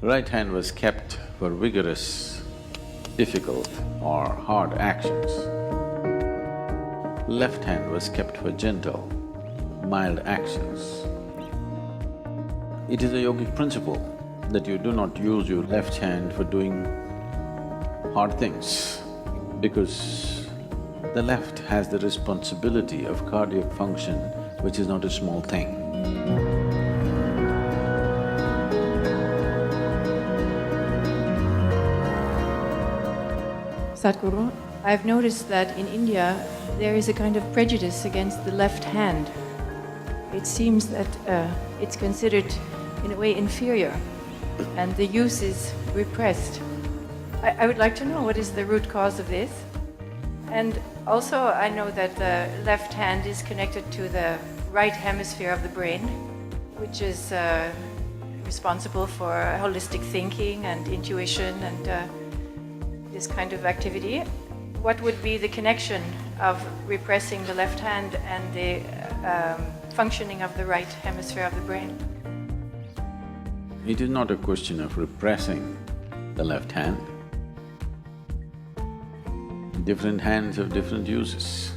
Right hand was kept for vigorous, difficult or hard actions. Left hand was kept for gentle, mild actions. It is a yogic principle that you do not use your left hand for doing hard things, because the left has the responsibility of cardiac function, which is not a small thing. Sadhguru, I've noticed that in India there is a kind of prejudice against the left hand. It seems that it's considered in a way inferior and the use is repressed. I would like to know what is the root cause of this. And also I know that the left hand is connected to the right hemisphere of the brain, which is responsible for holistic thinking and intuition and this kind of activity. What would be the connection of repressing the left hand and the functioning of the right hemisphere of the brain? It is not a question of repressing the left hand. Different hands have different uses.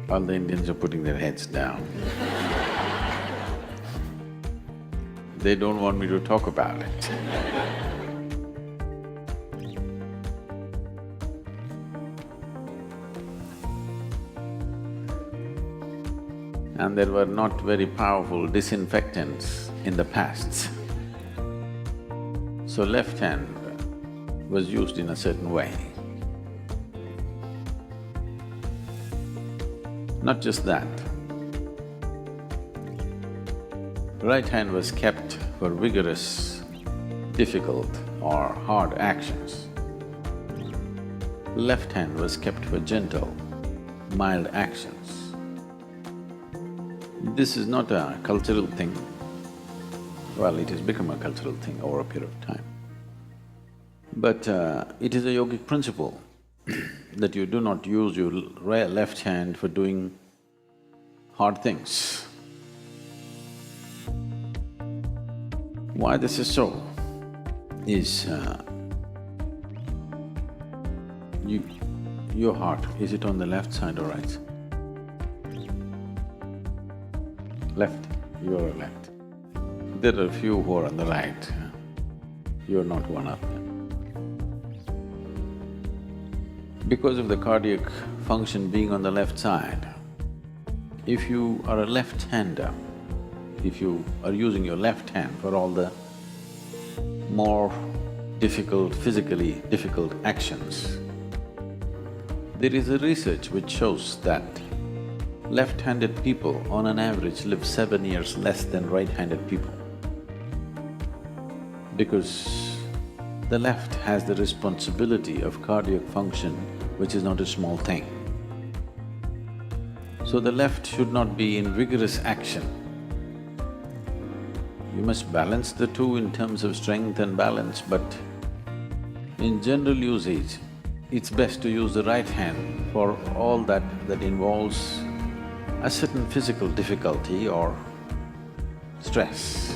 All the Indians are putting their heads down. They don't want me to talk about it. And there were not very powerful disinfectants in the past. So left hand was used in a certain way. Not just that, right hand was kept for vigorous, difficult or hard actions. Left hand was kept for gentle, mild actions. This is not a cultural thing. Well, it has become a cultural thing over a period of time. But it is a yogic principle that you do not use your left hand for doing hard things. Why this is so is your heart, is it on the left side or right? Left, you're left. There are a few who are on the right, you're not one of them. Because of the cardiac function being on the left side, if you are a left-hander, if you are using your left hand for all the more difficult, physically difficult actions, there is a research which shows that left-handed people on an average live 7 years less than right-handed people, because the left has the responsibility of cardiac function, which is not a small thing. So the left should not be in vigorous action. You must balance the two in terms of strength and balance, but in general usage, it's best to use the right hand for all that involves a certain physical difficulty or stress.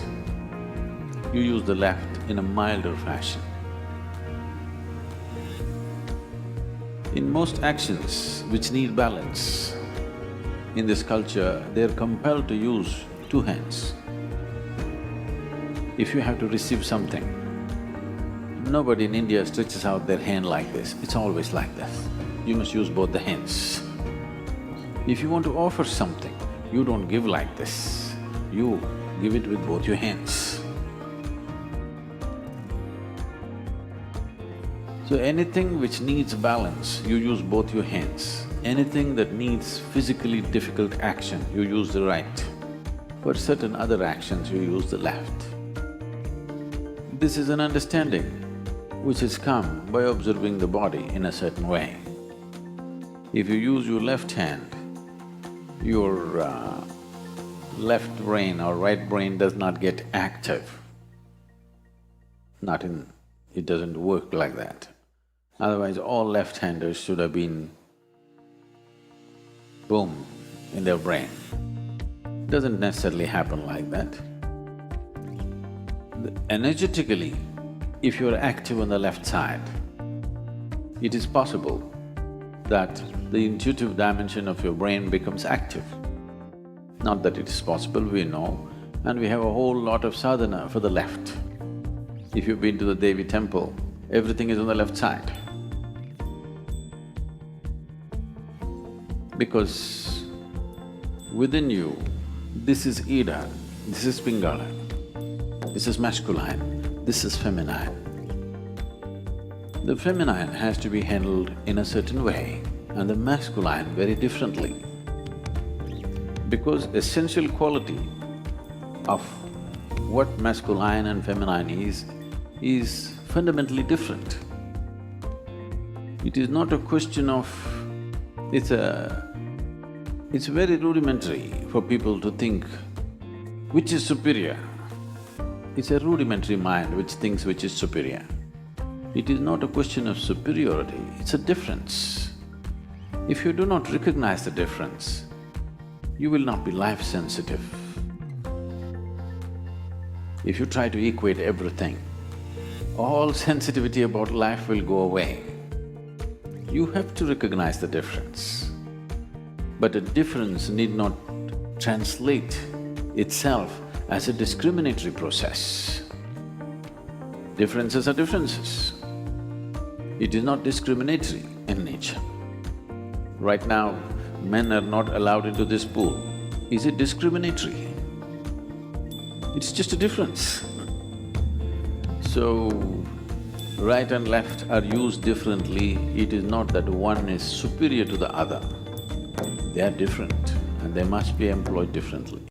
You use the left in a milder fashion. In most actions which need balance, in this culture, they're compelled to use two hands. If you have to receive something, nobody in India stretches out their hand like this, it's always like this. You must use both the hands. If you want to offer something, you don't give like this, you give it with both your hands. So anything which needs balance, you use both your hands. Anything that needs physically difficult action, you use the right. For certain other actions, you use the left. This is an understanding which has come by observing the body in a certain way. If you use your left hand, your left brain or right brain does not get active. It doesn't work like that. Otherwise, all left-handers should have been boom in their brain. Doesn't necessarily happen like that. Energetically, if you're active on the left side, it is possible that the intuitive dimension of your brain becomes active. Not that it is possible, we know, and we have a whole lot of sadhana for the left. If you've been to the Devi temple, everything is on the left side. Because within you, this is Ida, this is Pingala, this is masculine, this is feminine. The feminine has to be handled in a certain way and the masculine very differently. Because essential quality of what masculine and feminine is fundamentally different. It is not a question of… It's very rudimentary for people to think which is superior. It's a rudimentary mind which thinks which is superior. It is not a question of superiority, it's a difference. If you do not recognize the difference, you will not be life-sensitive. If you try to equate everything, all sensitivity about life will go away. You have to recognize the difference. But a difference need not translate itself as a discriminatory process. Differences are differences. It is not discriminatory in nature. Right now, men are not allowed into this pool. Is it discriminatory? It's just a difference. So, right and left are used differently. It is not that one is superior to the other. They are different and they must be employed differently.